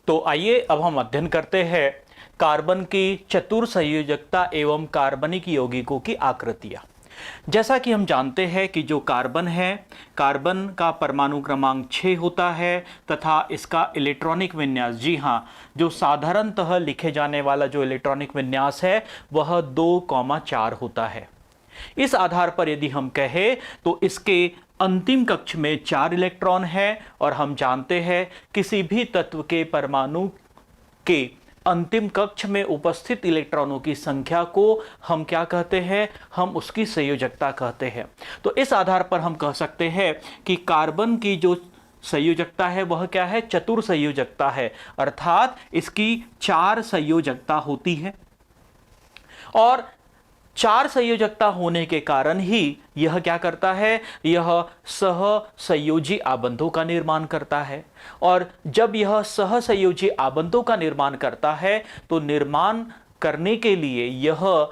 तो आइए अब हम अध्ययन करते हैं कार्बन की चतुर्संयोजकता एवं कार्बनिक यौगिकों की आकृतियां। जैसा कि हम जानते हैं कि जो कार्बन है, कार्बन का परमाणु क्रमांक 6 होता है तथा इसका इलेक्ट्रॉनिक विन्यास, जी हाँ, जो साधारणतः लिखे जाने वाला जो इलेक्ट्रॉनिक विन्यास है वह 2,4 होता है। इस आधार पर यदि हम कहें तो इसके अंतिम कक्ष में 4 इलेक्ट्रॉन है और हम जानते हैं किसी भी तत्व के परमाणु के अंतिम कक्ष में उपस्थित इलेक्ट्रॉनों की संख्या को हम क्या कहते हैं, हम उसकी संयोजकता कहते हैं। तो इस आधार पर हम कह सकते हैं कि कार्बन की जो संयोजकता है वह क्या है, चतुर्संयोजकता है, अर्थात इसकी 4 संयोजकता होती है। और 4 संयोजकता होने के कारण ही यह क्या करता है, यह सहसंयोजी आबंधों का निर्माण करता है। और जब यह सहसंयोजी आबंधों का निर्माण करता है तो निर्माण करने के लिए यह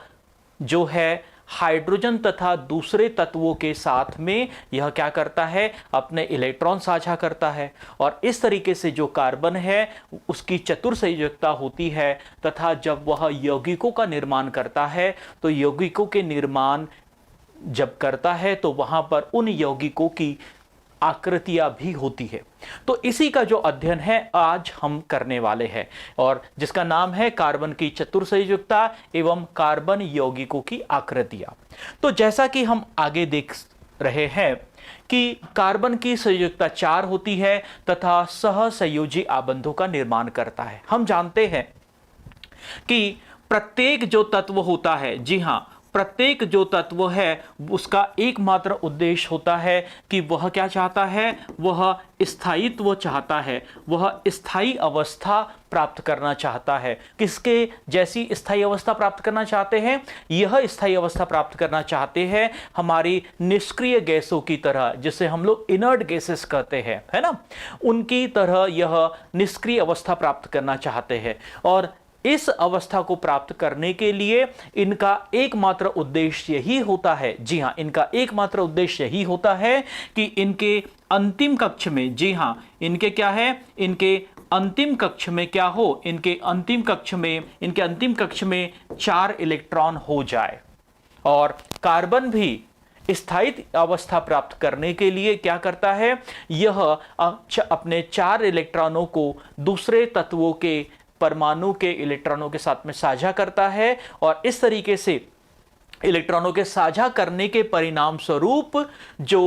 जो है हाइड्रोजन तथा दूसरे तत्वों के साथ में यह क्या करता है, अपने इलेक्ट्रॉन साझा करता है। और इस तरीके से जो कार्बन है उसकी चतुर्संयोजकता होती है तथा जब वह यौगिकों का निर्माण करता है तो यौगिकों के निर्माण जब करता है तो वहां पर उन यौगिकों की आकृतियां भी होती है। तो इसी का जो अध्ययन है आज हम करने वाले हैं और जिसका नाम है कार्बन की चतुर्संयोजकता एवं कार्बन यौगिकों की आकृतियां। तो जैसा कि हम आगे देख रहे हैं कि कार्बन की संयोजकता 4 होती है तथा सहसंयोजी आबंधों का निर्माण करता है। हम जानते हैं कि प्रत्येक जो तत्व होता है, जी हां, प्रत्येक जो तत्व है उसका एकमात्र उद्देश्य होता है कि वह क्या चाहता है, वह स्थायित्व चाहता है, वह स्थायी अवस्था प्राप्त करना चाहता है। किसके जैसी स्थायी अवस्था प्राप्त करना चाहते हैं, यह स्थायी अवस्था प्राप्त करना चाहते हैं हमारी निष्क्रिय गैसों की तरह, जिसे हम लोग इनर्ट गैसेस कहते हैं, है ना, उनकी तरह यह निष्क्रिय अवस्था प्राप्त करना चाहते हैं। और इस अवस्था को प्राप्त करने के लिए इनका एकमात्र उद्देश्य यही होता है, जी हां, इनका एकमात्र उद्देश्य यही होता है कि इनके अंतिम कक्ष में, जी हां, इनके क्या है, इनके अंतिम कक्ष में क्या हो, इनके अंतिम कक्ष में 4 इलेक्ट्रॉन हो जाए। और कार्बन भी स्थायी अवस्था प्राप्त करने के लिए क्या करता है, यह अपने 4 इलेक्ट्रॉनों को दूसरे तत्वों के परमाणु के इलेक्ट्रॉनों के साथ में साझा करता है और इस तरीके से इलेक्ट्रॉनों के साझा करने के परिणाम स्वरूप जो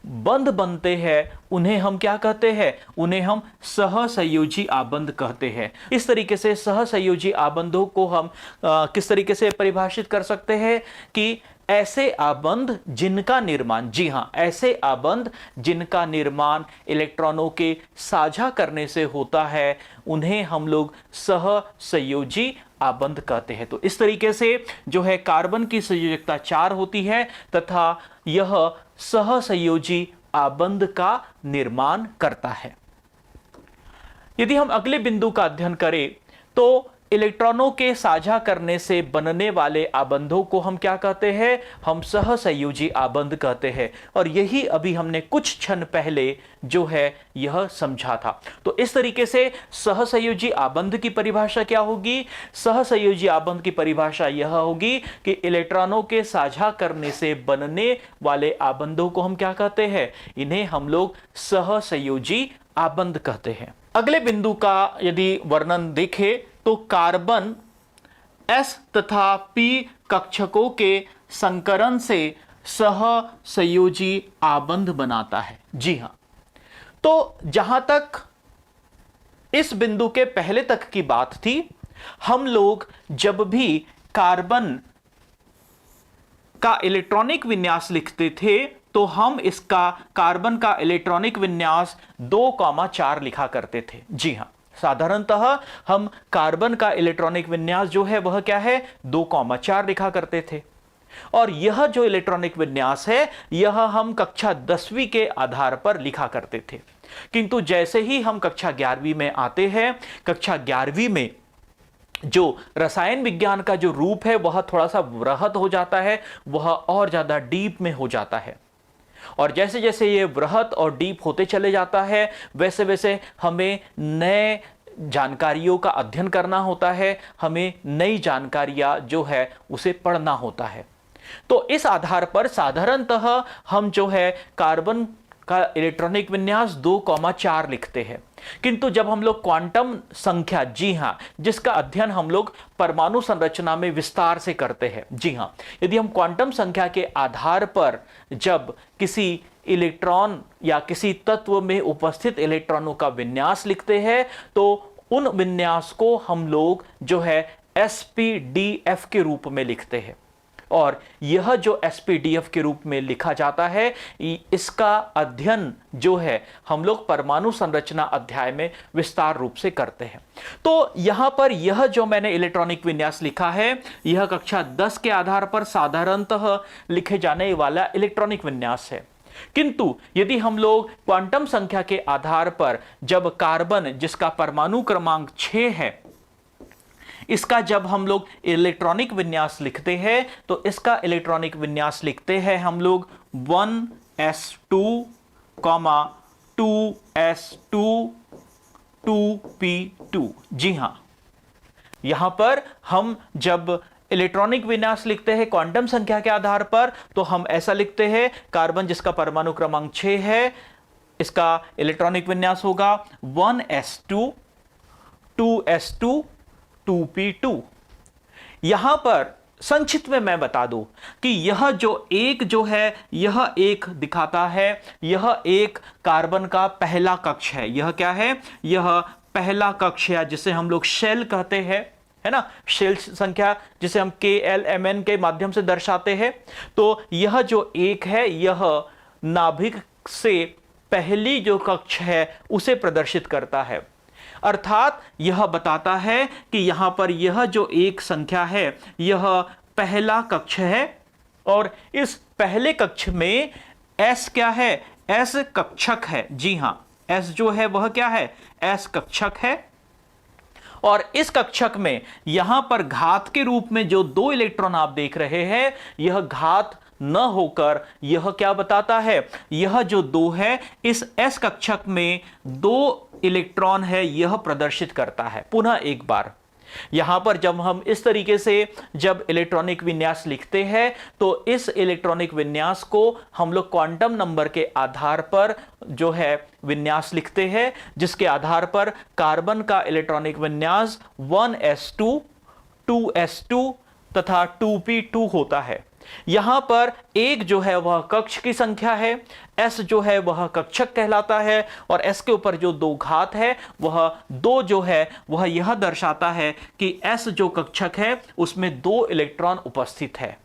बंध बनते हैं उन्हें हम क्या कहते हैं, उन्हें हम सहसंयोजी आबंध कहते हैं। इस तरीके से सहसंयोजी आबंधों को हम किस तरीके से परिभाषित कर सकते हैं कि ऐसे आबंध जिनका निर्माण, जी हां, ऐसे आबंध जिनका निर्माण इलेक्ट्रॉनों के साझा करने से होता है उन्हें हम लोग सहसंयोजी आबंध कहते हैं। तो इस तरीके से जो है कार्बन की संयोजकता 4 होती है तथा यह सहसंयोजी आबंध का निर्माण करता है। यदि हम अगले बिंदु का अध्ययन करें तो इलेक्ट्रॉनों के साझा करने से बनने वाले आबंधों को हम क्या कहते हैं, हम सहसंयोजी आबंध कहते हैं। और यही अभी हमने कुछ क्षण पहले जो है यह समझा था। तो इस तरीके से सहसंयोजी आबंध की परिभाषा क्या होगी, सहसंयोजी आबंध की परिभाषा यह होगी कि इलेक्ट्रॉनों के साझा करने से बनने वाले आबंधों को हम क्या कहते हैं, इन्हें हम लोग सहसंयोजी आबंध कहते हैं। अगले बिंदु का यदि वर्णन देखें तो कार्बन S तथा P कक्षकों के संकरण से सहसंयोजी आबंध बनाता है। जी हां, तो जहां तक इस बिंदु के पहले तक की बात थी, हम लोग जब भी कार्बन का इलेक्ट्रॉनिक विन्यास लिखते थे तो हम इसका कार्बन का इलेक्ट्रॉनिक विन्यास 2,4 लिखा करते थे। जी हां, साधारणतः हम कार्बन का इलेक्ट्रॉनिक विन्यास जो है वह क्या है, 2,4 लिखा करते थे। और यह जो इलेक्ट्रॉनिक विन्यास है यह हम कक्षा 10वीं के आधार पर लिखा करते थे। किंतु जैसे ही हम कक्षा 11वीं में आते हैं, कक्षा 11वीं में जो रसायन विज्ञान का जो रूप है वह थोड़ा सा वृहत हो जाता है, वह और ज्यादा डीप में हो जाता है। और जैसे जैसे ये वृहत और डीप होते चले जाता है, वैसे वैसे हमें नए जानकारियों का अध्ययन करना होता है, हमें नई जानकारियां जो है उसे पढ़ना होता है। तो इस आधार पर साधारणतः हम जो है कार्बन का इलेक्ट्रॉनिक विन्यास 2,4 लिखते हैं। किंतु जब हम लोग क्वांटम संख्या, जी हां, जिसका अध्ययन हम लोग परमाणु संरचना में विस्तार से करते हैं, जी हां, यदि हम क्वांटम संख्या के आधार पर जब किसी इलेक्ट्रॉन या किसी तत्व में उपस्थित इलेक्ट्रॉनों का विन्यास लिखते हैं, तो उन विन्यास को हम लोग जो है एसपीडीएफ के रूप में लिखते हैं। और यह जो एसपीडीएफ के रूप में लिखा जाता है, इसका अध्ययन जो है हम लोग परमाणु संरचना अध्याय में विस्तार रूप से करते हैं। तो यहां पर यह जो मैंने इलेक्ट्रॉनिक विन्यास लिखा है, यह कक्षा 10 के आधार पर साधारणतः लिखे जाने वाला इलेक्ट्रॉनिक विन्यास है। किंतु यदि हम लोग क्वांटम संख्या के आधार पर जब कार्बन, जिसका परमाणु क्रमांक 6 है, इसका जब हम लोग इलेक्ट्रॉनिक विन्यास लिखते हैं, तो इसका इलेक्ट्रॉनिक विन्यास लिखते हैं हम लोग 1s2, 2s2, 2p2। जी हां, यहां पर हम जब इलेक्ट्रॉनिक विन्यास लिखते हैं क्वांटम संख्या के आधार पर, तो हम ऐसा लिखते हैं, कार्बन जिसका परमाणु क्रमांक 6 है, इसका इलेक्ट्रॉनिक विन्यास होगा 1s2, 2s2, 2p2। यहां पर संक्षिप्त में मैं बता दूं कि यह जो है, यह एक दिखाता है, यह एक कार्बन का पहला कक्ष है। यह क्या है? यह पहला कक्ष है, जिसे हम लोग शेल कहते हैं, है ना, शेल संख्या जिसे हम KLMN के माध्यम से दर्शाते हैं। तो यह जो एक है, यह नाभिक से पहली जो कक्ष है उसे प्रदर्शित करता है। अर्थात यह बताता है कि यहां पर यह जो एक संख्या है, यह पहला कक्ष है, और इस पहले कक्ष में S क्या है? S कक्षक है। जी हां, S जो है वह क्या है? S कक्षक है। और इस कक्षक में यहां पर घात के रूप में जो 2 इलेक्ट्रॉन आप देख रहे हैं, यह घात न होकर यह क्या बताता है? यह जो 2 है, इस S कक्षक में 2 इलेक्ट्रॉन है, यह प्रदर्शित करता है। पुनः एक बार यहां पर जब हम इस तरीके से जब इलेक्ट्रॉनिक विन्यास लिखते हैं, तो इस इलेक्ट्रॉनिक विन्यास को हम लोग क्वांटम नंबर के आधार पर जो है विन्यास लिखते हैं, जिसके आधार पर कार्बन का इलेक्ट्रॉनिक विन्यास 1s2, 2s2 तथा 2p2 होता है। यहां पर एक जो है वह कक्ष की संख्या है, S जो है वह कक्षक कहलाता है, और S के ऊपर जो 2 घात है, वह 2 जो है वह यह दर्शाता है कि S जो कक्षक है उसमें 2 इलेक्ट्रॉन उपस्थित है।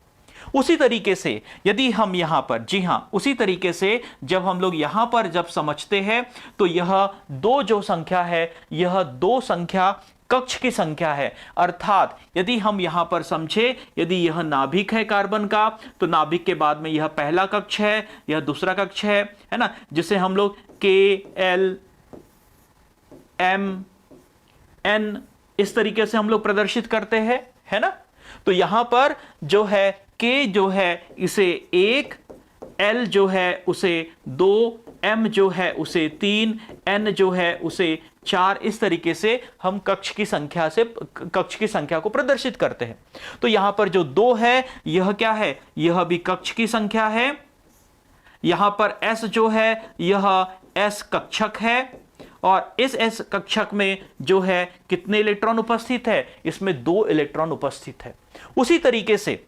उसी तरीके से यदि हम यहां पर, जी हां, उसी तरीके से जब हम लोग यहां पर जब समझते हैं, तो यह 2 जो संख्या है, यह 2 संख्या कक्ष की संख्या है। अर्थात यदि हम यहां पर समझे, यदि यह नाभिक है कार्बन का, तो नाभिक के बाद में यह पहला कक्ष है, यह दूसरा कक्ष है ना, जिसे हम लोग KLMN इस तरीके से हम लोग प्रदर्शित करते हैं, है ना। तो यहां पर जो है K जो है इसे 1, L जो है उसे 2, M जो है उसे 3, N जो है उसे 4, इस तरीके से हम कक्ष की संख्या को प्रदर्शित करते हैं। तो यहां पर जो 2 है, यह क्या है? यह भी कक्ष की संख्या है। यहां पर S जो है, यह S कक्षक है, और इस S कक्षक में जो है कितने इलेक्ट्रॉन उपस्थित है? इसमें 2 इलेक्ट्रॉन उपस्थित है। उसी तरीके से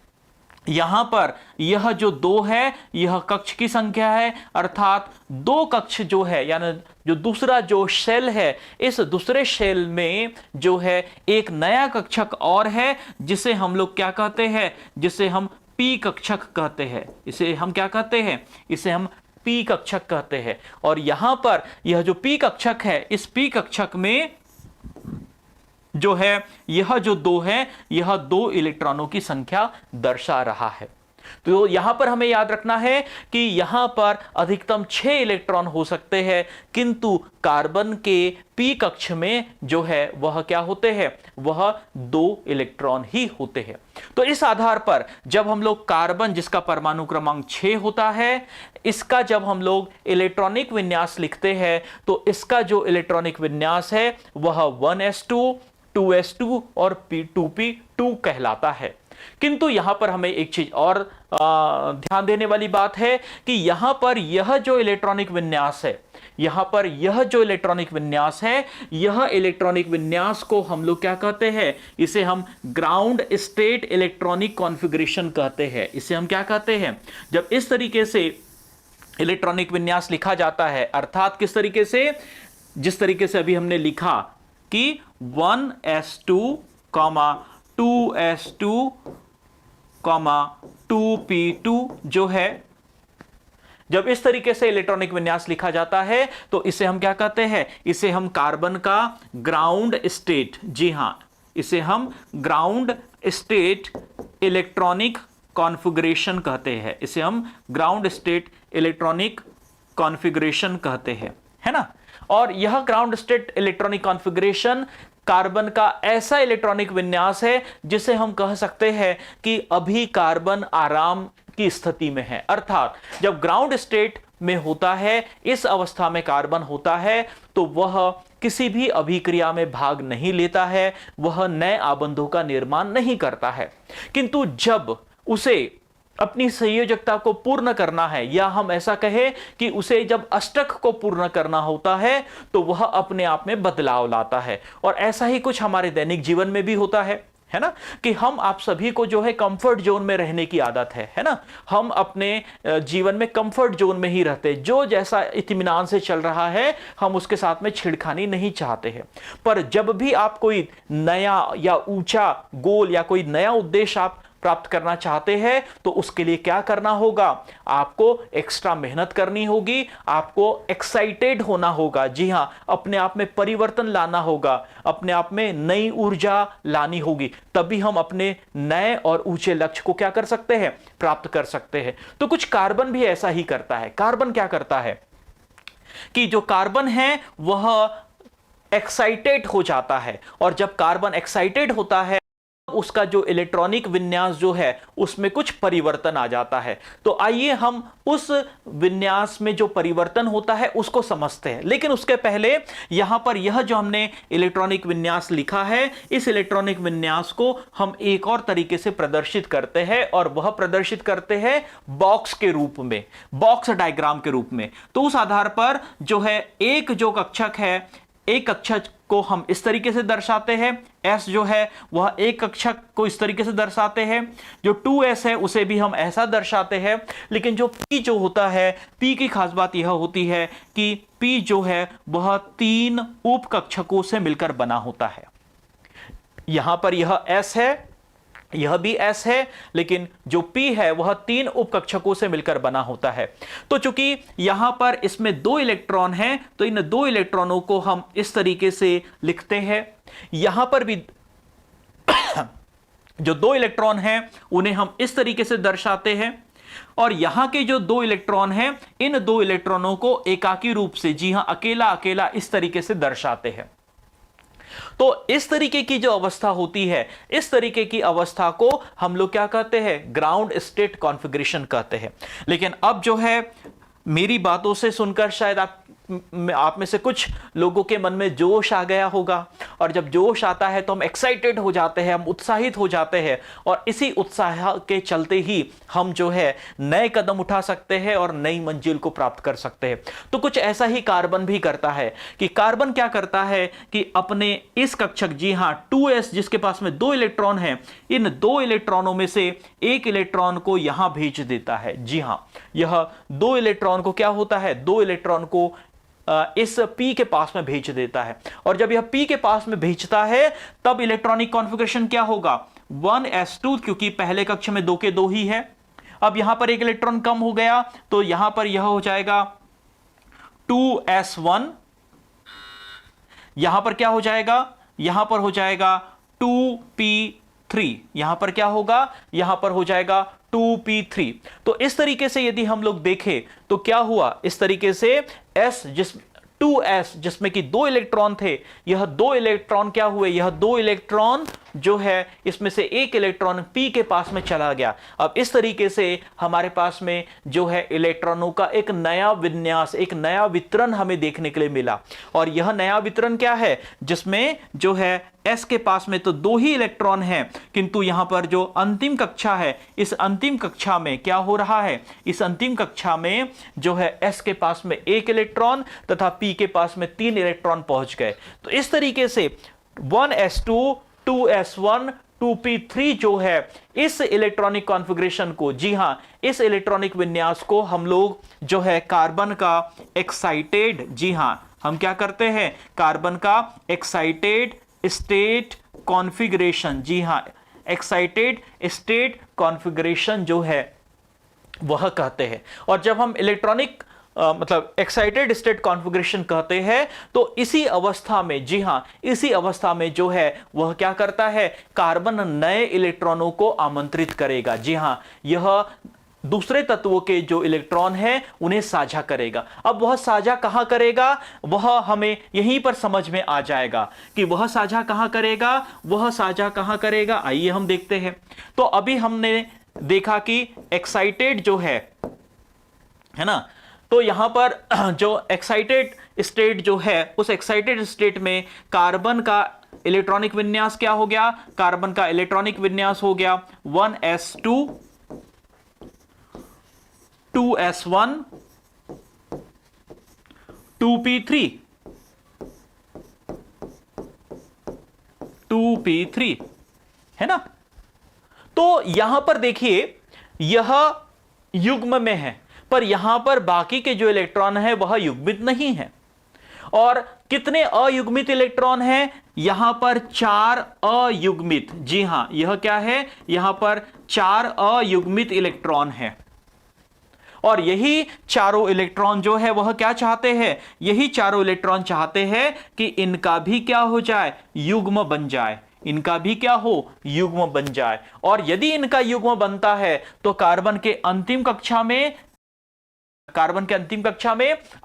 यहां पर यह जो 2 है, यह कक्ष की संख्या है, अर्थात 2 कक्ष जो है, यानी जो दूसरा जो शेल है, इस दूसरे शेल में जो है एक नया कक्षक और है, जिसे हम लोग क्या कहते हैं? जिसे हम P कक्षक कहते हैं। इसे हम क्या कहते हैं? इसे हम P कक्षक कहते हैं। और यहां पर यह जो P कक्षक है, इस P कक्षक में जो है यह जो 2 है, यह 2 इलेक्ट्रॉनों की संख्या दर्शा रहा है। तो यहां पर हमें याद रखना है कि यहां पर अधिकतम 6 इलेक्ट्रॉन हो सकते हैं, किंतु कार्बन के p कक्ष में जो है वह क्या होते हैं, वह 2 इलेक्ट्रॉन ही होते हैं। तो इस आधार पर जब हम लोग कार्बन जिसका परमाणु क्रमांक 6 होता है, इसका जब हम लोग इलेक्ट्रॉनिक विन्यास लिखते हैं तो इसका जो इलेक्ट्रॉनिक विन्यास है वह 1s2 2s2 और 2p2 कहलाता है। किंतु यहां पर हमें एक चीज और ध्यान देने वाली बात है कि यहां पर यह जो इलेक्ट्रॉनिक विन्यास है, यहां पर यह जो इलेक्ट्रॉनिक विन्यास है, यह इलेक्ट्रॉनिक विन्यास को हम लोग क्या कहते हैं, इसे हम ग्राउंड स्टेट इलेक्ट्रॉनिक कॉन्फ़िगरेशन कहते हैं। इसे हम क्या कहते हैं, जब इस तरीके से इलेक्ट्रॉनिक विन्यास लिखा जाता है, अर्थात किस तरीके से, जिस तरीके से अभी हमने लिखा कि 1s2, 2s2, 2p2 जो है, जब इस तरीके से इलेक्ट्रॉनिक विन्यास लिखा जाता है तो इसे हम क्या कहते हैं, इसे हम कार्बन का ग्राउंड स्टेट, जी हां, इसे हम ग्राउंड स्टेट इलेक्ट्रॉनिक कॉन्फ़िगरेशन कहते हैं। इसे हम ग्राउंड स्टेट इलेक्ट्रॉनिक कॉन्फ़िगरेशन कहते हैं, है ना। और यह ground state electronic configuration carbon का ऐसा इलेक्ट्रॉनिक विन्यास है जिसे हम कह सकते हैं कि अभी कार्बन आराम की स्थिति में है। अर्थात जब ग्राउंड स्टेट में होता है, इस अवस्था में कार्बन होता है, तो वह किसी भी अभिक्रिया में भाग नहीं लेता है, वह नए आबंधों का निर्माण नहीं करता है। किंतु जब उसे अपनी संयोजकता को पूर्ण करना है, या हम ऐसा कहें कि उसे जब अष्टक को पूर्ण करना होता है, तो वह अपने आप में बदलाव लाता है। और ऐसा ही कुछ हमारे दैनिक जीवन में भी होता है ना, कि हम आप सभी को जो है कंफर्ट जोन में रहने की आदत है ना। हम अपने जीवन में कंफर्ट जोन में ही रहते हैं, जो जैसा इत्मीनान से चल रहा है हम उसके साथ में छेड़खानी नहीं चाहते हैं। पर जब भी आप कोई नया या ऊंचा गोल या कोई नया उद्देश्य आप प्राप्त करना चाहते हैं, तो उसके लिए क्या करना होगा, आपको एक्स्ट्रा मेहनत करनी होगी, आपको एक्साइटेड होना होगा, जी हां, अपने आप में परिवर्तन लाना होगा, अपने आप में नई ऊर्जा लानी होगी, तभी हम अपने नए और ऊंचे लक्ष्य को क्या कर सकते हैं, प्राप्त कर सकते हैं। तो कुछ कार्बन भी ऐसा ही करता है। कार्बन क्या करता है कि जो कार्बन है वह एक्साइटेड हो जाता है, और जब कार्बन एक्साइटेड होता है उसका जो इलेक्ट्रॉनिक विन्यास जो है उसमें कुछ परिवर्तन आ जाता है। तो आइए हम उस विन्यास में जो परिवर्तन होता है उसको समझते हैं। लेकिन उसके पहले यहां पर यह जो हमने इलेक्ट्रॉनिक विन्यास लिखा है, इस इलेक्ट्रॉनिक विन्यास को हम एक और तरीके से प्रदर्शित करते हैं, और वह प्रदर्शित करते हैं बॉक्स के रूप में, बॉक्स डायग्राम के रूप में। तो उस आधार पर जो है एक जो कक्षक है, एक कक्षक को हम इस तरीके से दर्शाते हैं, S जो है वह एक कक्षक को इस तरीके से दर्शाते हैं, जो 2s है उसे भी हम ऐसा दर्शाते हैं। लेकिन जो P जो होता है, P की खास बात यह होती है कि P जो है वह 3 उप कक्षकों से मिलकर बना होता है। यहां पर यह S है, यह भी S है, लेकिन जो P है वह 3 उपकक्षकों से मिलकर बना होता है। तो चूंकि यहां पर इसमें 2 इलेक्ट्रॉन हैं, तो इन 2 इलेक्ट्रॉनों को हम इस तरीके से लिखते हैं। यहां पर भी जो 2 इलेक्ट्रॉन हैं उन्हें हम इस तरीके से दर्शाते हैं, और यहां के जो 2 इलेक्ट्रॉन हैं, इन 2 इलेक्ट्रॉनों को एकाकी रूप से, जी हां, अकेला अकेला इस तरीके से दर्शाते हैं। तो इस तरीके की जो अवस्था होती है, इस तरीके की अवस्था को हम लोग क्या कहते हैं, ग्राउंड स्टेट कॉन्फ़िगरेशन कहते हैं। लेकिन अब जो है, मेरी बातों से सुनकर शायद आप में से कुछ लोगों के मन में जोश आ गया होगा, और जब जोश आता है तो हम एक्साइटेड हो जाते हैं, हम उत्साहित हो जाते हैं, और इसी उत्साह के चलते ही हम जो है नए कदम उठा सकते हैं और नई मंजिल को प्राप्त कर सकते हैं। तो कुछ ऐसा ही कार्बन भी करता है, कि कार्बन क्या करता है कि अपने इस कक्षक, जी हां, 2s जिसके पास में 2 इलेक्ट्रॉन है, इन 2 इलेक्ट्रॉनों में से एक इलेक्ट्रॉन को यहां भेज देता है। जी हां, यह 2 इलेक्ट्रॉन को क्या होता है, 2 इलेक्ट्रॉन को इस P के पास में भेज देता है, और जब यह P के पास में भेजता है तब इलेक्ट्रॉनिक कॉन्फ़िगरेशन क्या होगा, 1s2, क्योंकि पहले कक्ष में 2 के 2 ही है। अब यहां पर एक इलेक्ट्रॉन कम हो गया, तो यहां पर यह हो जाएगा 2s1, यहां पर क्या हो जाएगा, यहां पर हो जाएगा 2p3, यहां पर क्या होगा, यहां पर हो जाएगा 2p3। तो इस तरीके से यदि हम लोग देखें तो क्या हुआ, इस तरीके से s 2s जिसमें कि 2 इलेक्ट्रॉन थे, यह 2 इलेक्ट्रॉन क्या हुए, यह 2 इलेक्ट्रॉन जो है इसमें से एक इलेक्ट्रॉन p के पास में चला गया। अब इस तरीके से हमारे पास में जो है इलेक्ट्रॉनों का एक नया विन्यास, एक नया वितरण हमें देखने के लिए मिला। और यह नया वितरण क्या है, जिसमें जो है s के पास में तो 2 ही इलेक्ट्रॉन हैं, किंतु यहां पर जो अंतिम कक्षा है, इस अंतिम कक्षा में क्या हो रहा है, इस अंतिम कक्षा में जो है s के पास में 1 इलेक्ट्रॉन तथा p के पास में 3 इलेक्ट्रॉन पहुंच गए। तो इस तरीके से 1s2 2s1 2p3 जो है इस इलेक्ट्रॉनिक कॉन्फ़िगरेशन को, जी हां, इस इलेक्ट्रॉनिक विन्यास को हम लोग जो है कार्बन का एक्साइटेड, जी हां, हम क्या करते हैं, कार्बन का एक्साइटेड स्टेट कॉन्फ़िगरेशन, जी हां, एक्साइटेड स्टेट कॉन्फ़िगरेशन जो है वह कहते हैं। और जब हम इलेक्ट्रॉनिक मतलब एक्साइटेड स्टेट कॉन्फ़िगरेशन कहते हैं तो इसी अवस्था में, जी हां, इसी अवस्था में जो है वह क्या करता है, कार्बन नए इलेक्ट्रॉनों को आमंत्रित करेगा। जी हां, यह दूसरे तत्वों के जो इलेक्ट्रॉन हैं उन्हें साझा करेगा। अब वह साझा कहां करेगा, वह हमें यहीं पर समझ में आ जाएगा कि वह साझा कहां करेगा, वह साझा कहां करेगा। आइए हम देखते हैं। तो अभी हमने देखा कि एक्साइटेड जो है ना, तो यहां पर जो एक्साइटेड स्टेट जो है, उस एक्साइटेड स्टेट में कार्बन का इलेक्ट्रॉनिक विन्यास क्या हो गया, कार्बन का इलेक्ट्रॉनिक विन्यास हो गया 1s2 2s1 2p3 2p3, है ना। तो यहां पर देखिए यह युग्म में है, पर यहां पर बाकी के जो इलेक्ट्रॉन है वह युग्मित नहीं है। और कितने अयुग्मित इलेक्ट्रॉन हैं, यहां पर 4 अयुग्मित, जी हां, यह क्या है, यहां पर 4 अयुग्मित इलेक्ट्रॉन है। और यही चारों इलेक्ट्रॉन जो है वह क्या चाहते हैं, यही चारों इलेक्ट्रॉन चाहते हैं कि इनका भी क्या हो जाए, युग्म बन जाए, इनका भी क्या हो, युग्म बन जाए। और यदि इनका युग्म बनता है तो कार्बन के अंतिम कक्षा में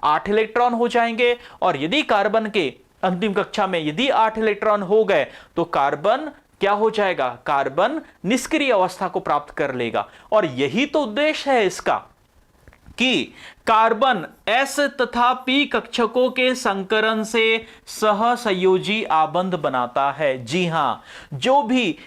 8 इलेक्ट्रॉन हो जाएंगे। और यदि कार्बन के अंतिम कक्षा में यदि 8 इलेक्ट्रॉन हो गए तो कार्बन क्या हो जाएगा, कार्बन निष्क्रिय अवस्था को प्राप्त कर लेगा। और यही तो उद्देश्य है इसका कि कार्बन s तथा p कक्षकों के संकरण से सहसंयोजी आबंध बनाता है। जी हां, जो भी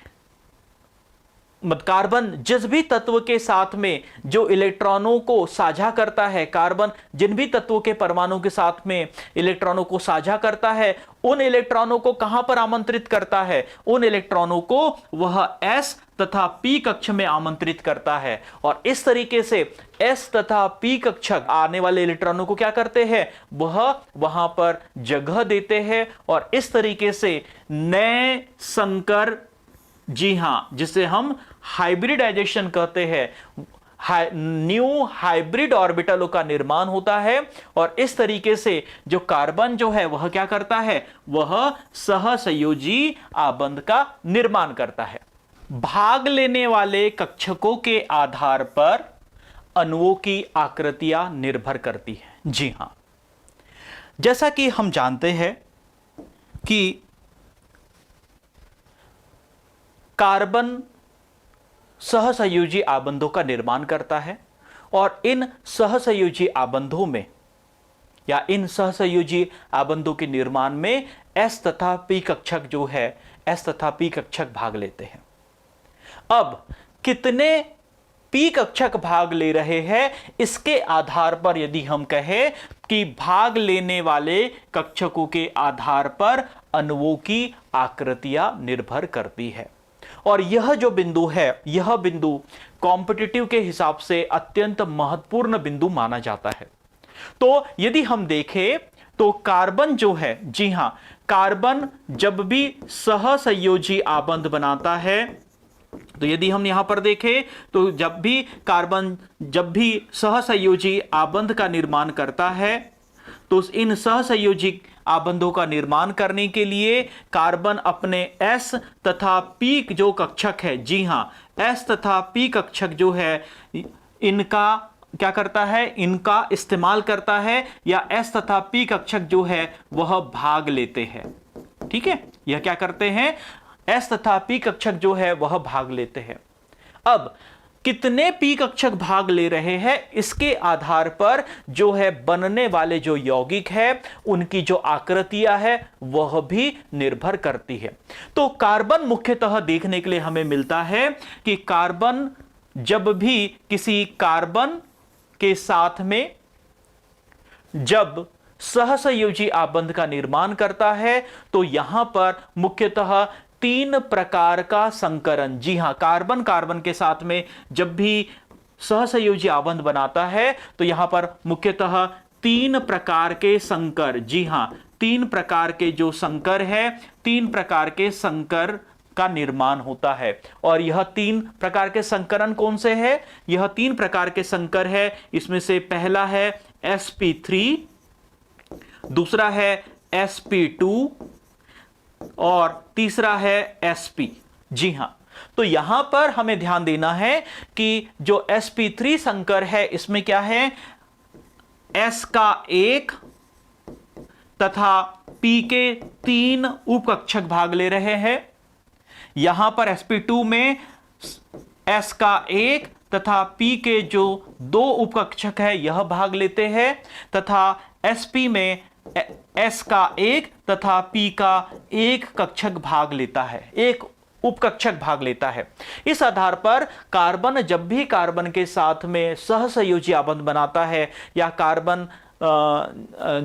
कार्बन जिस भी तत्व के साथ में जो इलेक्ट्रॉनों को साझा करता है, कार्बन जिन भी तत्वों के परमाणु के साथ में इलेक्ट्रॉनों को साझा करता है, उन इलेक्ट्रॉनों को कहां पर आमंत्रित करता है, उन इलेक्ट्रॉनों को वह s तथा p कक्ष में आमंत्रित करता है। और इस तरीके से s तथा p कक्षक आने वाले इलेक्ट्रॉनों को क्या करते हैं, वह वहां पर जगह देते हैं। और इस तरीके से नए संकर, जी हां, जिसे हम हाइब्रिडाइजेशन कहते हैं, न्यू हाइब्रिड ऑर्बिटलों का निर्माण होता है। और इस तरीके से जो कार्बन जो है वह क्या करता है, वह सहसंयोजी आबंध का निर्माण करता है। भाग लेने वाले कक्षकों के आधार पर अणुओं की आकृतियां निर्भर करती हैं। जी हां, जैसा कि हम जानते हैं कि कार्बन सहसंयोजी आबंधों का निर्माण करता है। और इन सहसंयोजी आबंधों में या इन सहसंयोजी आबंधों के निर्माण में s तथा p कक्षक जो है, s तथा p कक्षक भाग लेते हैं। अब कितने p कक्षक भाग ले रहे हैं, इसके आधार पर यदि हम कहें कि भाग लेने वाले कक्षकों के आधार पर अणुओं की आकृतियां निर्भर करती है। और यह जो बिंदु है, यह बिंदु कॉम्पिटिटिव के हिसाब से अत्यंत महत्वपूर्ण बिंदु माना जाता है। तो यदि हम देखें तो कार्बन जो है, जी हां, कार्बन जब भी सहसंयोजी आबंध बनाता है, तो यदि हम यहां पर देखें तो जब भी कार्बन जब भी सहसंयोजी आबंध का निर्माण करता है तो इन सहसंयोजी आबंधों का निर्माण करने के लिए कार्बन अपने s तथा p जो कक्षक है, जी हां, s तथा p कक्षक जो है इनका क्या करता है, इनका इस्तेमाल करता है, या s तथा p कक्षक जो है वह भाग लेते हैं। ठीक है, यह क्या करते हैं, s तथा p कक्षक जो है वह भाग लेते हैं। अब कितने p कक्षक भाग ले रहे हैं, इसके आधार पर जो है बनने वाले जो यौगिक है उनकी जो आकृतियां है वह भी निर्भर करती है। तो कार्बन मुख्यतः देखने के लिए हमें मिलता है कि कार्बन जब भी किसी कार्बन के साथ में जब सहसंयोजी आबंध का निर्माण करता है तो यहां पर मुख्यतः 3 प्रकार का संकरण, जी हां, कार्बन कार्बन के साथ में जब भी सहसंयोजी आबंध बनाता है तो यहां पर मुख्यतः 3 प्रकार के संकर, जी हां, 3 प्रकार के जो संकर है, 3 प्रकार के संकर का निर्माण होता है। और यह 3 प्रकार के संकरण कौन से हैं? यह 3 प्रकार के संकर है, इसमें से पहला है sp3, दूसरा है sp2 और तीसरा है sp। जी हां, तो यहां पर हमें ध्यान देना है कि जो sp3 संकर है इसमें क्या है, s का 1 तथा p के 3 उपकक्षक भाग ले रहे हैं। यहां पर sp2 में s का 1 तथा p के जो 2 उपकक्षक है यह भाग लेते हैं, तथा sp में s का 1 तथा p का 1 कक्षक भाग लेता है, 1 उपकक्षक भाग लेता है। इस आधार पर कार्बन जब भी कार्बन के साथ में सहसंयोजी आबंध बनाता है या कार्बन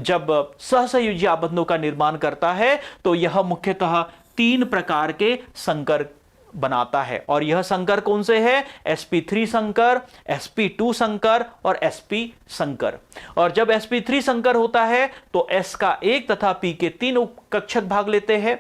जब सहसंयोजी आबंधों का निर्माण करता है तो यह मुख्यतः 3 प्रकार के संकर बनाता है। और यह संकर कौन से है, sp3 संकर, sp2 संकर और sp संकर। और जब sp3 संकर होता है तो s का 1 तथा p के 3 उपकक्षक भाग लेते हैं,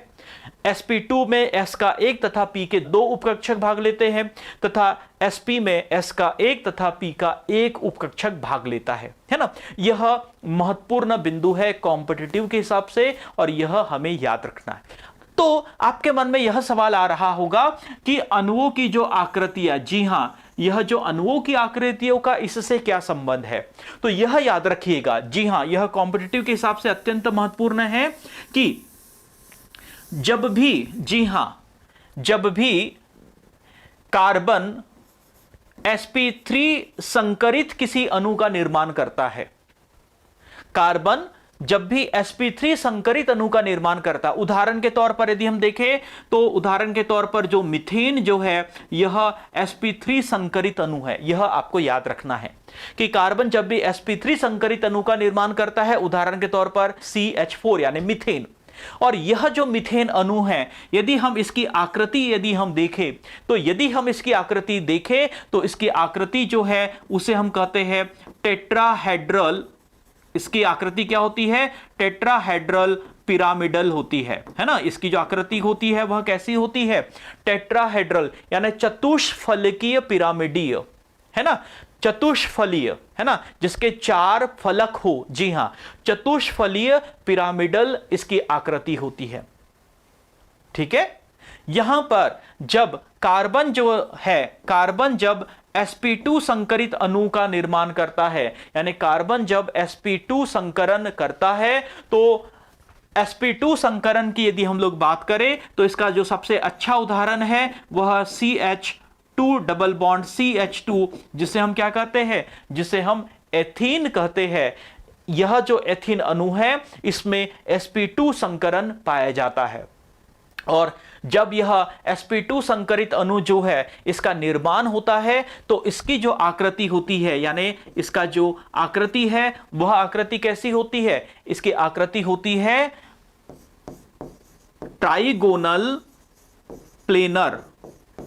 sp2 में s का 1 तथा p के 2 उपकक्षक भाग लेते हैं, तथा sp में s का 1 तथा p का 1 उपकक्षक भाग लेता है ना। यह महत्वपूर्ण बिंदु है कॉम्पिटिटिव के हिसाब से और यह हमें याद रखना है। तो आपके मन में यह सवाल आ रहा होगा कि अणुओं की जो आकृतियां, जी हां, यह जो अणुओं की आकृतियों का इससे क्या संबंध है, तो यह याद रखिएगा। जी हां, यह कॉम्पिटिटिव के हिसाब से अत्यंत महत्वपूर्ण है कि जब भी, जी हां, जब भी कार्बन sp3 संकरित किसी अणु का निर्माण करता है, कार्बन जब भी sp3 संकरित अणु का निर्माण करता, उदाहरण के तौर पर यदि हम देखें तो उदाहरण के तौर पर जो मीथेन जो है यह sp3 संकरित अणु है। यह आपको याद रखना है कि कार्बन जब भी sp3 संकरित अणु का निर्माण करता है, उदाहरण के तौर पर CH4 यानी मीथेन, और यह जो मीथेन अणु है यदि हम इसकी आकृति यदि हम देखें तो यदि हम इसकी आकृति देखें तो इसकी आकृति जो है उसे हम कहते हैं टेट्राहेड्रल। इसकी आकृति क्या होती है, टेट्राहेड्रल पिरामिडल होती है ना। इसकी जो आकृति होती है वह कैसी होती है, टेट्राहेड्रल यानी चतुष्फलकीय पिरामिडीय, है ना, चतुष्फलीय, है ना, जिसके 4 फलक हो। जी हां, चतुष्फलीय पिरामिडल इसकी आकृति होती है। ठीक है, यहां पर जब कार्बन जो है, कार्बन जब sp2 संकरित अणु का निर्माण करता है, यानी कार्बन जब sp2 संकरण करता है तो sp2 संकरण की यदि हम लोग बात करें तो इसका जो सबसे अच्छा उदाहरण है वह CH2 डबल बॉन्ड CH2, जिसे हम क्या कहते हैं, जिसे हम एथीन कहते हैं। यह जो एथीन अणु है इसमें sp2 संकरण पाया जाता है। और जब यह sp2 संकरित अणु जो है इसका निर्माण होता है तो इसकी जो आकृति होती है, यानी इसका जो आकृति है वह आकृति कैसी होती है, इसकी आकृति होती है ट्राइगोनल प्लेनर।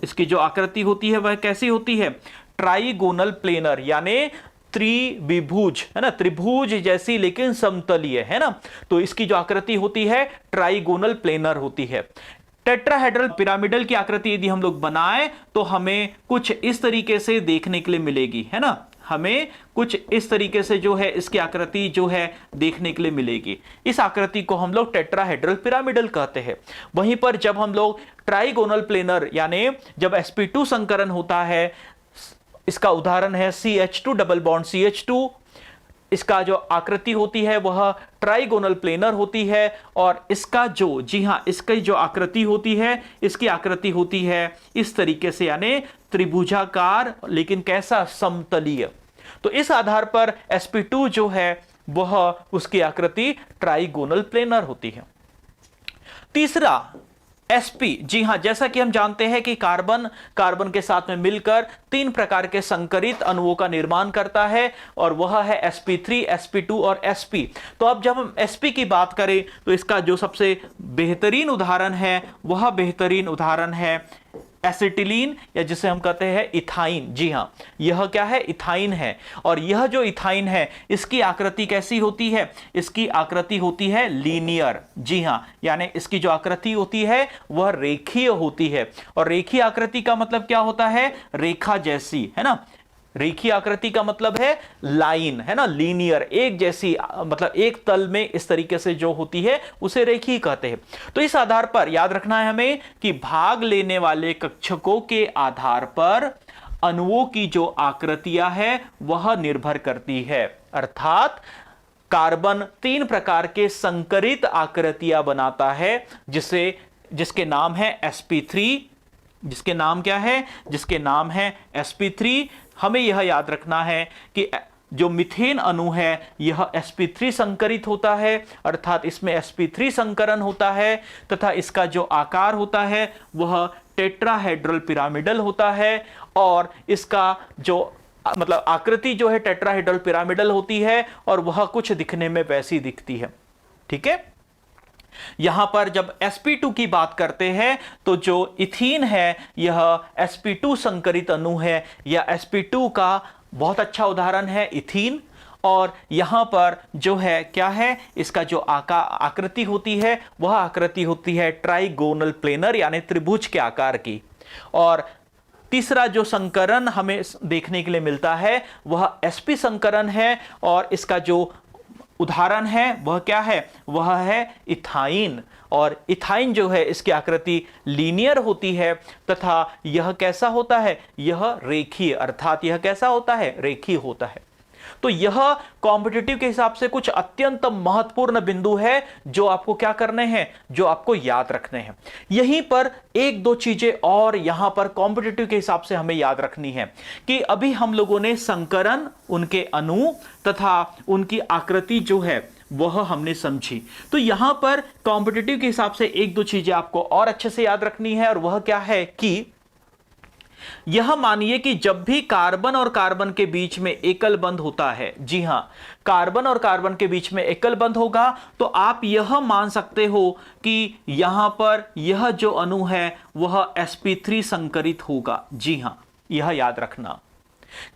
इसकी जो आकृति होती है वह कैसी होती है, ट्राइगोनल प्लेनर, यानी त्रिविभुज, है ना, त्रिभुज जैसी लेकिन समतलीय, है ना। तो इसकी जो आकृति होती है ट्राइगोनल प्लेनर होती है। टेट्राहेड्रल पिरामिडल की आकृति यदि हम लोग बनाएं तो हमें कुछ इस तरीके से देखने के लिए मिलेगी, है ना। हमें कुछ इस तरीके से जो है इसकी आकृति जो है देखने के लिए मिलेगी। इस आकृति को हम लोग टेट्राहेड्रल पिरामिडल कहते हैं। वहीं पर जब हम लोग ट्राइगोनल प्लेनर यानी जब sp2 संकरण होता है, इसका उदाहरण है CH2 डबल बॉन्ड CH2, इसका जो आकृति होती है वह ट्राइगोनल प्लेनर होती है और इसका जो जी हां इसकी जो आकृति होती है, इसकी आकृति होती है इस तरीके से यानी त्रिभुजाकार, लेकिन कैसा, समतलीय। तो इस आधार पर sp2 जो है वह उसकी आकृति ट्राइगोनल प्लेनर होती है। तीसरा sp, जी हां, जैसा कि हम जानते हैं कि कार्बन के साथ में मिलकर 3 प्रकार के संकरित अणुओं का निर्माण करता है और वह है sp3, sp2 और sp। तो अब जब हम sp की बात करें तो इसका जो सबसे बेहतरीन उदाहरण है वह बेहतरीन उदाहरण है एसिटिलीन, या जिसे हम कहते हैं इथाइन। जी हां, यह क्या है, इथाइन है। और यह जो इथाइन है इसकी आकृति कैसी होती है, इसकी आकृति होती है लीनियर। जी हां, यानी इसकी जो आकृति होती है वह रेखीय होती है। और रेखीय आकृति का मतलब क्या होता है, रेखा जैसी, है ना। रेखीय आकृति का मतलब है लाइन, है ना, लीनियर, एक जैसी, मतलब एक तल में इस तरीके से जो होती है उसे रेखीय कहते हैं। तो इस आधार पर याद रखना है हमें कि भाग लेने वाले कक्षकों के आधार पर अणुओं की जो आकृतियां है वह निर्भर करती है। अर्थात कार्बन 3 प्रकार के संकरित आकृतियां बनाता है, जिसके नाम है sp3, जिसके नाम क्या है, जिसके नाम है sp3। हमें यह याद रखना है कि जो मीथेन अणु है यह sp3 संकरित होता है, अर्थात इसमें sp3 संकरण होता है तथा इसका जो आकार होता है वह टेट्राहेड्रल पिरामिडल होता है और इसका जो मतलब आकृति जो है टेट्राहेड्रल पिरामिडल होती है और वह कुछ दिखने में वैसी दिखती है। ठीक है, यहां पर जब sp2 की बात करते हैं तो जो इथीन है यह sp2 संकरित अणु है, या sp2 का बहुत अच्छा उदाहरण है इथीन। और यहां पर जो है क्या है, इसका जो आकृति होती है वह आकृति होती है ट्राइगोनल प्लेनर यानी त्रिभुज के आकार की। और तीसरा जो संकरण हमें देखने के लिए मिलता है वह sp संकरण है और इसका जो उदाहरण है वह क्या है, वह है इथाइन। और इथाइन जो है इसकी आकृति लीनियर होती है तथा यह कैसा होता है, यह रेखीय, अर्थात यह कैसा होता है, रेखीय होता है। तो यह कॉम्पिटिटिव के हिसाब से कुछ अत्यंत महत्वपूर्ण बिंदु है जो आपको क्या करने हैं, जो आपको याद रखने हैं। यहीं पर 1-2 चीजें और यहां पर कॉम्पिटिटिव के हिसाब से हमें याद रखनी है कि अभी हम लोगों ने संकरण, उनके अणु तथा उनकी आकृति जो है वह हमने समझी। तो यहां पर कॉम्पिटिटिव के हिसाब से 1-2 चीजें आपको और अच्छे से याद रखनी है और वह क्या है कि यह मानिए कि जब भी कार्बन और कार्बन के बीच में एकल बंध होता है, जी हां, कार्बन और कार्बन के बीच में एकल बंध होगा तो आप यह मान सकते हो कि यहां पर यह जो अणु है वह sp3 संकरित होगा। जी हां, यह याद रखना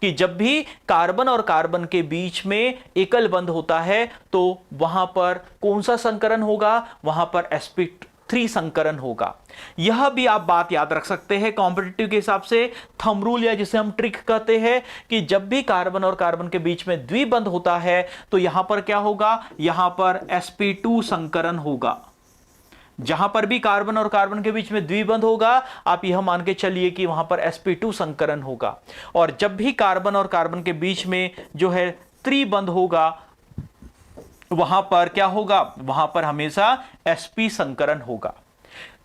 कि जब भी कार्बन और कार्बन के बीच में एकल बंध होता है तो वहां पर कौन सा संकरण होगा, वहां पर sp3 संकरण होगा। यह भी आप बात याद रख सकते हैं कॉम्पिटिटिव के हिसाब से, थंब रूल या जिसे हम ट्रिक कहते हैं कि जब भी कार्बन और कार्बन के बीच में द्विबंध होता है तो यहां पर क्या होगा, यहां पर sp2 संकरण होगा। जहां पर भी कार्बन और कार्बन के बीच में द्विबंध होगा आप यह मान के चलिए कि वहां पर sp2 संकरण होगा। और जब भी कार्बन और कार्बन के बीच में जो है त्रिबंध होगा वहां पर क्या होगा, वहां पर हमेशा sp संकरण होगा।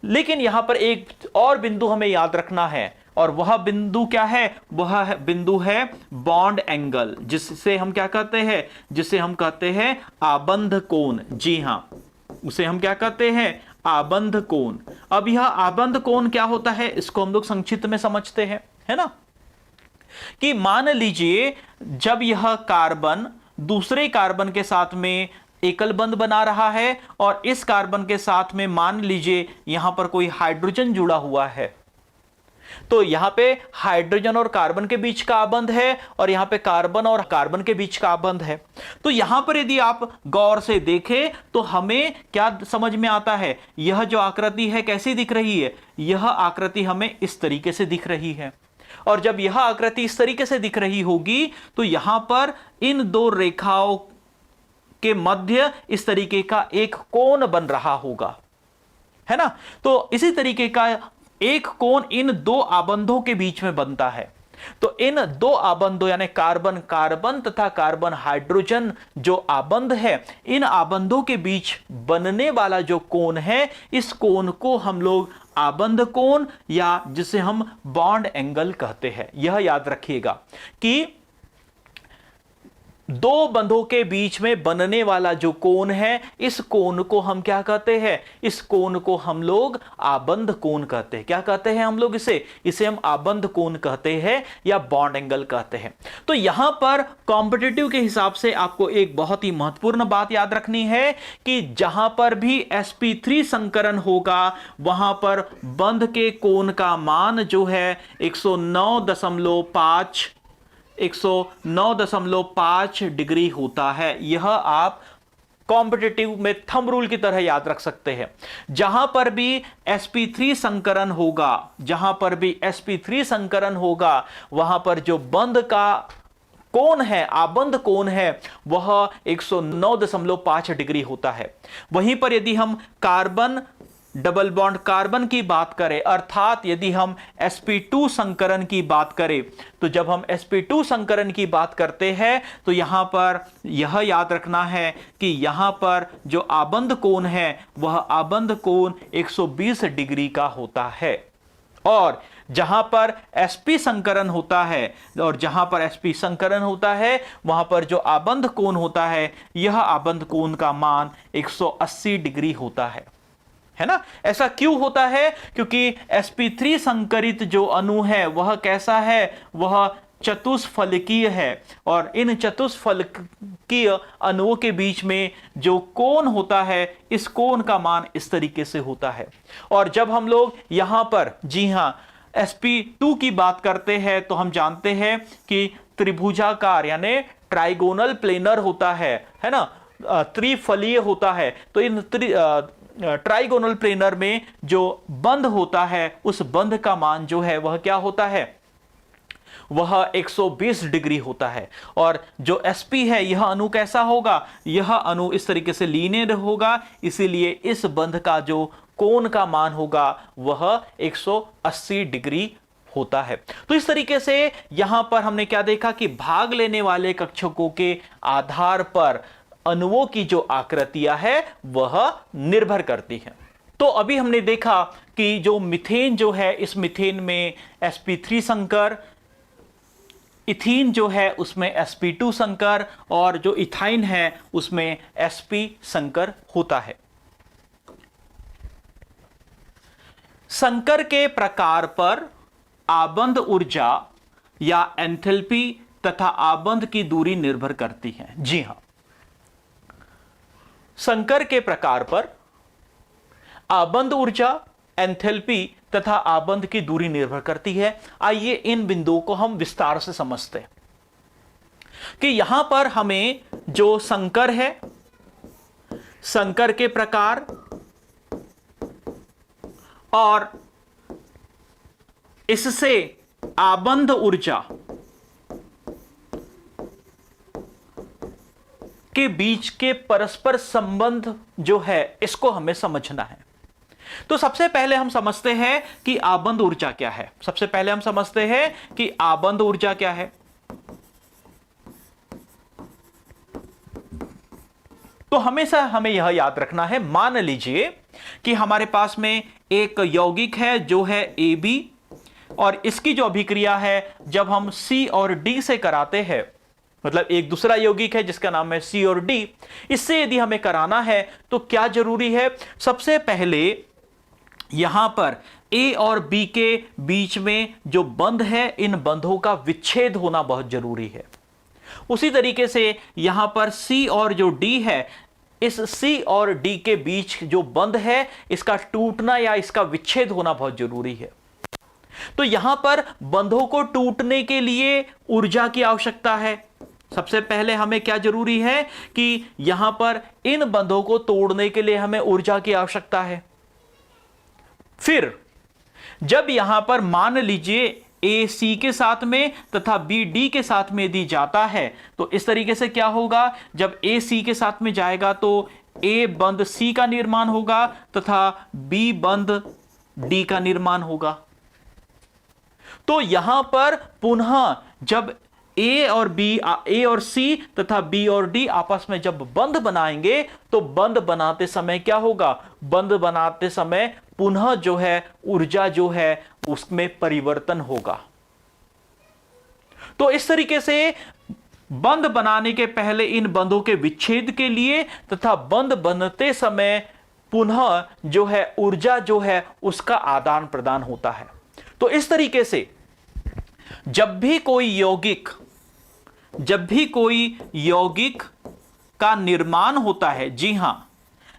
लेकिन यहां पर एक और बिंदु हमें याद रखना है और वह बिंदु क्या है, वह बिंदु है बॉन्ड एंगल, जिससे हम क्या कहते हैं, जिसे हम कहते हैं आबंध कोण। जी हां, उसे हम क्या कहते हैं, आबंध कोण। अब यह आबंध कोण क्या होता है इसको हम लोग संक्षिप्त में समझते हैं, है ना, कि मान लीजिए जब यह कार्बन दूसरे कार्बन के साथ में एकल बंध बना रहा है और इस कार्बन के साथ में मान लीजिए यहां पर कोई हाइड्रोजन जुड़ा हुआ है, तो यहां पे हाइड्रोजन और कार्बन के बीच का आबंध है और यहां पे कार्बन और कार्बन के बीच का आबंध है। तो यहां पर यदि आप गौर से देखें तो हमें क्या समझ में आता है, यह जो आकृति है कैसी दिख रही है, यह आकृति हमें इस तरीके से दिख रही है। और जब यह आकृति इस तरीके से दिख रही होगी तो यहां पर इन दो रेखाओं के मध्य इस तरीके का एक कोण बन रहा होगा, है ना। तो इसी तरीके का एक कोण इन दो आबंधों के बीच में बनता है। तो इन दो आबंधों यानी कार्बन कार्बन तथा कार्बन हाइड्रोजन जो आबंध है, इन आबंधों के बीच बनने वाला जो कोण है, इस कोण को हम लोग आबंध कोण या जिसे हम बॉन्ड एंगल कहते हैं। यह याद रखिएगा कि दो बंधों के बीच में बनने वाला जो कोण है, इस कोण को हम क्या कहते हैं? इस कोण को हम लोग आबंध कोण कहते हैं। क्या कहते हैं हम लोग इसे हम आबंध कोण कहते हैं या बॉन्ड एंगल कहते हैं। तो यहां पर कॉम्पिटिटिव के हिसाब से आपको एक बहुत ही महत्वपूर्ण बात याद रखनी है कि जहां पर भी sp3 संकरण होगा वहां पर बंध के कोण का मान जो है 109.5 डिग्री होता है। यह आप कॉम्पिटिटिव में थंब रूल की तरह याद रख सकते हैं। जहां पर भी sp3 संकरण होगा, जहां पर भी sp3 संकरण होगा, वहां पर जो बंध का कोण है, आबंध कोण है, वह 109.5 डिग्री होता है। वहीं पर यदि हम कार्बन डबल बॉन्ड कार्बन की बात करें, अर्थात यदि हम sp2 संकरण की बात करें, तो जब हम sp2 संकरण की बात करते हैं तो यहां पर यह याद रखना है कि यहां पर जो आबंध कोण है वह आबंध कोण 120 डिग्री का होता है। और जहां पर sp संकरण होता है और जहां पर sp संकरण होता है वहां पर जो आबंध कोण होता है, यह आबंध कोण का मान 180 डिग्री होता है ना। ऐसा क्यों होता है? क्योंकि sp3 संकरित जो अणु है वह कैसा है? वह चतुष्फलकीय है और इन चतुष्फलकीय अणुओं के बीच में जो कोण होता है, इस कोण का मान इस तरीके से होता है। और जब हम लोग यहां पर जी हां sp2 की बात करते हैं तो हम जानते हैं कि त्रिभुजाकार यानी ट्राइगोनल प्लेनर होता है ना, त्रिफलीय होता है। तो इन ट्राइगोनल प्लेनर में जो बंध होता है, उस बंध का मान जो है वह क्या होता है? वह 120 डिग्री होता है। और जो sp है, यह अणु कैसा होगा? यह अणु इस तरीके से लीनियर होगा, इसीलिए इस बंध का जो कोण का मान होगा वह 180 डिग्री होता है। तो इस तरीके से यहां पर हमने क्या देखा कि भाग लेने वाले कक्षकों के आधार पर अणुओं की जो आकृतियां है वह निर्भर करती है। तो अभी हमने देखा कि जो मीथेन जो है, इस मीथेन में sp3 संकर, इथीन जो है उसमें sp2 संकर और जो इथाइन है उसमें sp संकर होता है। संकर के प्रकार पर आबंध ऊर्जा या एंथैल्पी तथा आबंध की दूरी निर्भर करती है। जी हां, संकर के प्रकार पर आबंध ऊर्जा, एंथैल्पी तथा आबंध की दूरी निर्भर करती है। आइए इन बिंदुओं को हम विस्तार से समझते हैं कि यहां पर हमें जो संकर है, संकर के प्रकार और इससे आबंध ऊर्जा के बीच के परस्पर संबंध जो है, इसको हमें समझना है। तो सबसे पहले हम समझते हैं कि आबंध ऊर्जा क्या है। सबसे पहले हम समझते हैं कि आबंध ऊर्जा क्या है। तो हमेशा हमें यह याद रखना है, मान लीजिए कि हमारे पास में एक यौगिक है जो है AB और इसकी जो अभिक्रिया है जब हम C और D से कराते हैं, मतलब एक दूसरा यौगिक है जिसका नाम है C और D, इससे यदि हमें कराना है तो क्या जरूरी है? सबसे पहले यहां पर A और B के बीच में जो बंध है, इन बंधों का विच्छेद होना बहुत जरूरी है। उसी तरीके से यहां पर C और जो D है, इस C और D के बीच जो बंध है, इसका टूटना या इसका विच्छेद होना बहुत जरूरी है। तो यहां पर बंधों को टूटने के लिए ऊर्जा की आवश्यकता है। सबसे पहले हमें क्या जरूरी है कि यहां पर इन बंधों को तोड़ने के लिए हमें ऊर्जा की आवश्यकता है। फिर जब यहां पर मान लीजिए ए सी के साथ में तथा बी डी के साथ में यदि जाता है तो इस तरीके से क्या होगा, जब ए सी के साथ में जाएगा तो ए बंद सी का निर्माण होगा तथा बी बंद डी का निर्माण होगा। तो यहां पर पुनः जब ए और सी तथा बी और डी आपस में जब बंध बनाएंगे तो बंध बनाते समय क्या होगा, बंध बनाते समय पुनः जो है ऊर्जा जो है उसमें परिवर्तन होगा। तो इस तरीके से बंध बनाने के पहले इन बंधों के विच्छेद के लिए तथा बंध बनते समय पुनः जो है ऊर्जा जो है उसका आदान प्रदान होता है। तो इस तरीके से जब भी कोई यौगिक का निर्माण होता है, जी हां,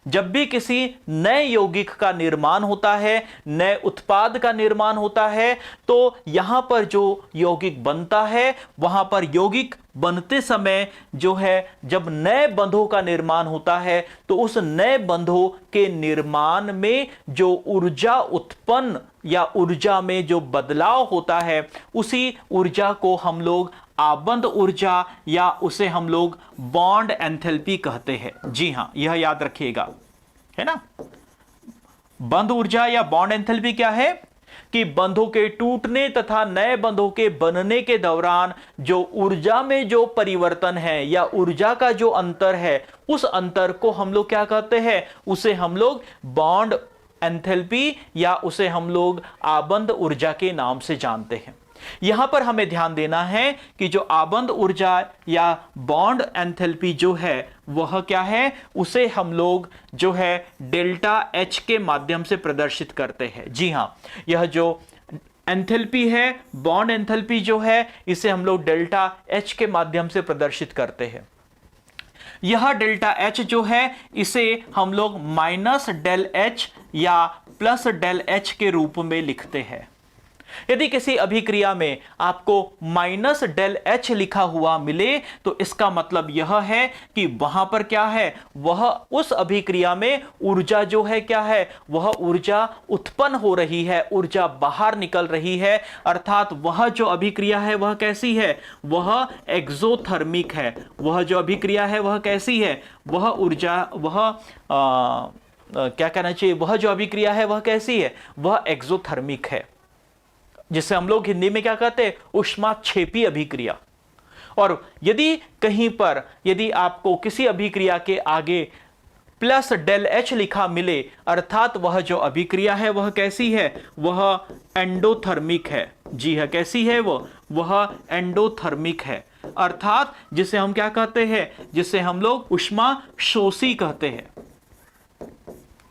जब भी किसी नए यौगिक का निर्माण होता है, नए उत्पाद का निर्माण होता है, तो यहां पर जो यौगिक बनता है वहां पर यौगिक बनते समय जो है जब नए बंधों का निर्माण होता है तो उस नए बंधों के निर्माण में जो ऊर्जा उत्पन्न या ऊर्जा में जो बदलाव होता है उसी ऊर्जा को हम लोग आबंध ऊर्जा या उसे हम लोग बॉन्ड एंथैल्पी कहते हैं। जी हां, यह याद रखिएगा, है ना। बंध ऊर्जा या बॉन्ड एंथैल्पी क्या है कि बंधों के टूटने तथा नए बंधों के बनने के दौरान जो ऊर्जा में जो परिवर्तन है या ऊर्जा का जो अंतर है उस अंतर को हम लोग क्या कहते हैं, उसे हम लोग बॉन्ड एंथैल्पी या उसे हम लोग आबंध ऊर्जा के नाम से जानते हैं। यहां पर हमें ध्यान देना है कि जो आबंध ऊर्जा या बॉन्ड एंथैल्पी जो है वह क्या है, उसे हम लोग जो है डेल्टा एच के माध्यम से प्रदर्शित करते हैं। जी हां, यह जो एंथैल्पी है, बॉन्ड एंथैल्पी जो है, इसे हम लोग डेल्टा एच के माध्यम से प्रदर्शित करते हैं। यह डेल्टा एच जो है इसे हम लोग माइनस डेल एच या प्लस डेल एच के रूप में लिखते हैं। यदि किसी अभिक्रिया में आपको माइनस डेल एच लिखा हुआ मिले तो इसका मतलब यह है कि वहां पर क्या है, वह उस अभिक्रिया में ऊर्जा जो है क्या है, वह ऊर्जा उत्पन्न हो रही है, ऊर्जा बाहर निकल रही है, अर्थात वह जो अभिक्रिया है वह कैसी है, वह एक्सोथर्मिक है। वह जो अभिक्रिया है वह कैसी है, वह ऊर्जा क्या कहना चाहिए, वह जो अभिक्रिया है वह कैसी है, वह एक्सोथर्मिक है, जिसे हम लोग हिंदी में क्या कहते हैं, ऊष्माक्षेपी अभिक्रिया। और यदि कहीं पर यदि आपको किसी अभिक्रिया के आगे प्लस डेल एच लिखा मिले, अर्थात वह जो अभिक्रिया है वह कैसी है, वह एंडोथर्मिक है। जी है, कैसी है वह एंडोथर्मिक है, अर्थात जिसे हम क्या कहते हैं, जिसे हम लोग ऊष्मा शोषी कहते हैं,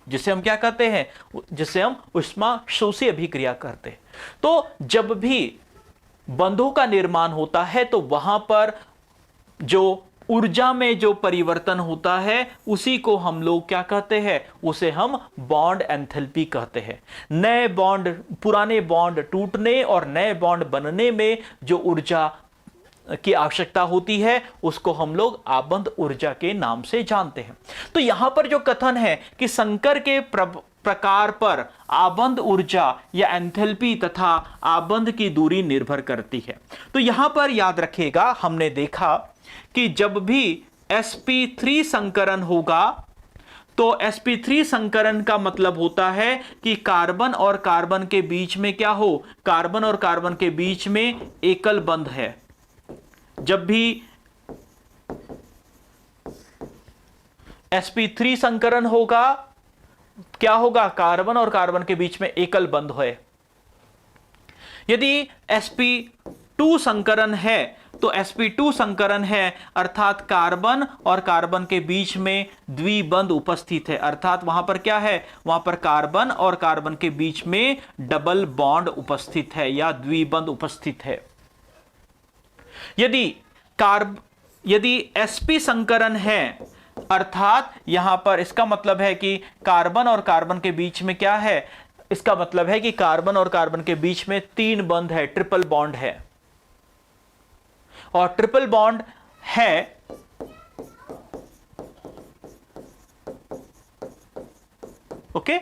जिसे हम क्या कहते हैं, जिसे हम ऊष्मा शोषी अभिक्रिया कहते हैं। तो जब भी बंधों का निर्माण होता है तो वहां पर जो ऊर्जा में जो परिवर्तन होता है उसी को हम लोग क्या कहते हैं, उसे हम बॉन्ड एंथैल्पी कहते हैं। नए बॉन्ड, पुराने बॉन्ड टूटने और नए बॉन्ड बनने में जो ऊर्जा की आवश्यकता होती है उसको हम लोग आबंध ऊर्जा के नाम से जानते हैं। तो यहां पर जो कथन है कि संकर के प्रकार पर आबंध ऊर्जा या एंथैल्पी तथा आबंध की दूरी निर्भर करती है। तो यहां पर याद रखिएगा, हमने देखा कि जब भी sp3 संकरण होगा तो sp3 संकरण का मतलब होता है कि कार्बन और कार्बन के बीच में क्या हो, कार्बन और कार्बन के बीच में एकल बंध है। जब भी sp3 संकरण होगा क्या होगा, कार्बन और कार्बन के बीच में एकल बंध है। यदि sp2 संकरण है तो sp2 संकरण है, अर्थात कार्बन और कार्बन के बीच में द्विबंध उपस्थित है, अर्थात वहां पर क्या है, वहां पर कार्बन और कार्बन के बीच में डबल बॉन्ड उपस्थित है या द्विबंध उपस्थित है। यदि sp संकरण है, अर्थात यहां पर इसका मतलब है कि कार्बन और कार्बन के बीच में क्या है, इसका मतलब है कि कार्बन और कार्बन के बीच में 3 बंध है, ट्रिपल बॉन्ड है। और ट्रिपल बॉन्ड है ओके।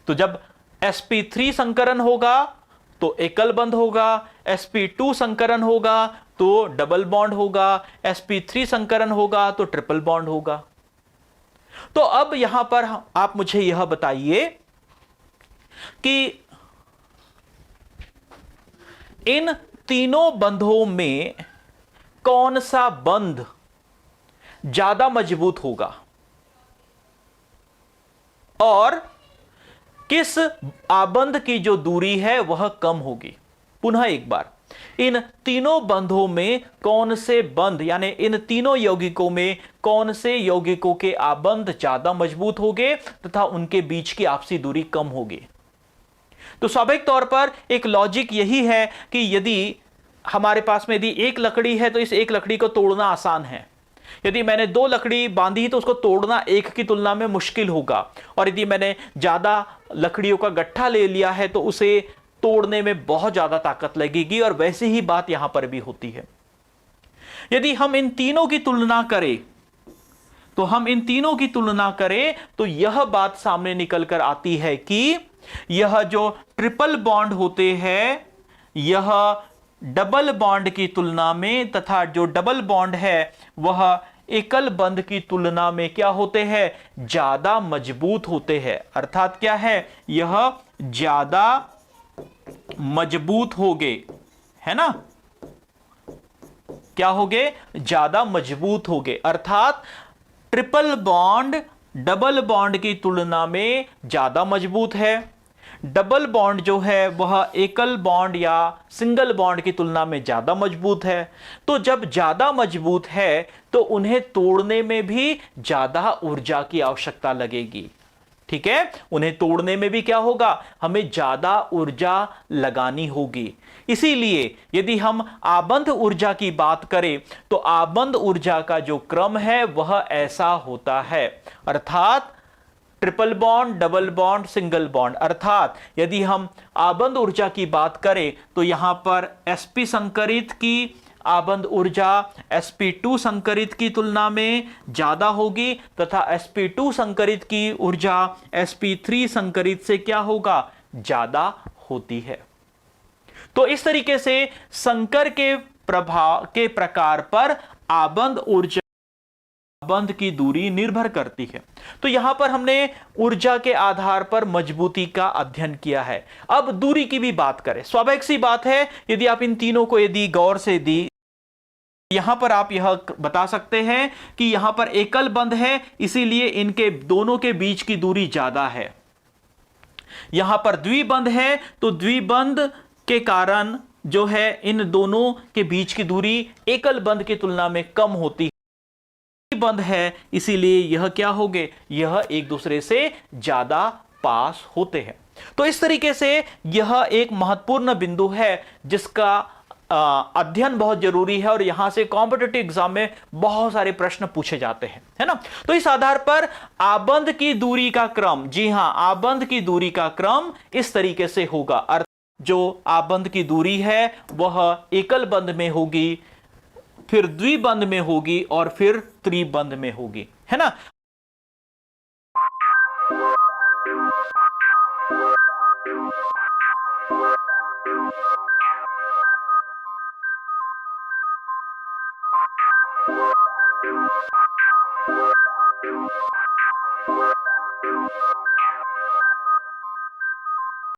तो जब sp3 संकरण होगा तो एकल बंध होगा, sp2 संकरण होगा तो डबल बॉन्ड होगा, sp3 संकरण होगा तो ट्रिपल बॉन्ड होगा। तो अब यहां पर आप मुझे यह बताइए कि इन तीनों बंधों में कौन सा बंध ज्यादा मजबूत होगा और किस आबंध की जो दूरी है वह कम होगी। पुनः एक बार, इन तीनों बंधों में कौन से बंध यानी इन तीनों यौगिकों में कौन से यौगिकों के आबंध ज्यादा मजबूत होंगे तथा उनके बीच की आपसी दूरी कम होगी। तो स्वाभाविक तौर पर एक लॉजिक यही है कि यदि हमारे पास में यदि एक लकड़ी है तो इस एक लकड़ी को तोड़ना आसान है, यदि मैंने दो लकड़ी बांधी तो उसको तोड़ना एक की तुलना में मुश्किल होगा, और यदि मैंने ज्यादा लकड़ियों का गट्ठा ले लिया है तो उसे तोड़ने में बहुत ज्यादा ताकत लगेगी। और वैसी ही बात यहां पर भी होती है। यदि हम इन तीनों की तुलना करें तो यह बात सामने निकल कर आती है कि यह जो ट्रिपल बॉन्ड होते हैं यह डबल बॉन्ड की तुलना में तथा जो डबल बॉन्ड है वह एकल बंध की तुलना में क्या होते हैं, ज्यादा मजबूत होते हैं। अर्थात क्या है, यह ज्यादा मजबूत होगे, है ना, क्या होगे, ज्यादा मजबूत होगे। अर्थात ट्रिपल बॉन्ड डबल बॉन्ड की तुलना में ज्यादा मजबूत है, डबल बॉन्ड जो है वह एकल बॉन्ड या सिंगल बॉन्ड की तुलना में ज्यादा मजबूत है। तो जब ज्यादा मजबूत है तो उन्हें तोड़ने में भी ज्यादा ऊर्जा की आवश्यकता लगेगी। ठीक है, उन्हें तोड़ने में भी क्या होगा, हमें ज्यादा ऊर्जा लगानी होगी। इसीलिए यदि हम आबंध ऊर्जा की बात करें तो आबंध ऊर्जा का जो क्रम है वह ऐसा होता है। अर्थात triple bond, double bond, single bond. अर्थात यदि हम आबंध ऊर्जा की बात करें तो यहां पर sp संकरित की आबंध ऊर्जा sp2 संकरित की तुलना में ज्यादा होगी तथा sp2 संकरित की ऊर्जा sp3 संकरित से क्या होगा, ज्यादा होती है। तो इस तरीके से संकर के प्रभाव के प्रकार पर आबंध ऊर्जा बंध की दूरी निर्भर करती है। तो यहां पर हमने ऊर्जा के आधार पर मजबूती का अध्ययन किया है। अब दूरी की भी बात करें। स्वाभाविक सी बात है, यदि आप इन तीनों को यदि गौर से दी, यहां पर आप यह बता सकते हैं कि यहां पर एकल बंध है इसीलिए इनके दोनों के बीच की दूरी ज्यादा है। यहां पर द्विबंध है तो द्विबंध के कारण जो है इन दोनों के बीच की दूरी एकल बंध की तुलना में कम होती है। बंद है इसीलिए यह क्या होंगे, यह एक दूसरे से ज्यादा पास होते हैं। तो इस तरीके से यह एक महत्वपूर्ण बिंदु है जिसका अध्ययन बहुत जरूरी है और यहां से कॉम्पिटिटिव एग्जाम में बहुत सारे प्रश्न पूछे जाते हैं, है ना। तो इस आधार पर आबंध की दूरी का क्रम, जी हां, आबंध की दूरी का क्रम इस तरीके से होगा। जो आबंध की दूरी है वह एकल बंध में होगी, फिर द्विबंध में होगी और फिर त्रिबंध में होगी, है ना।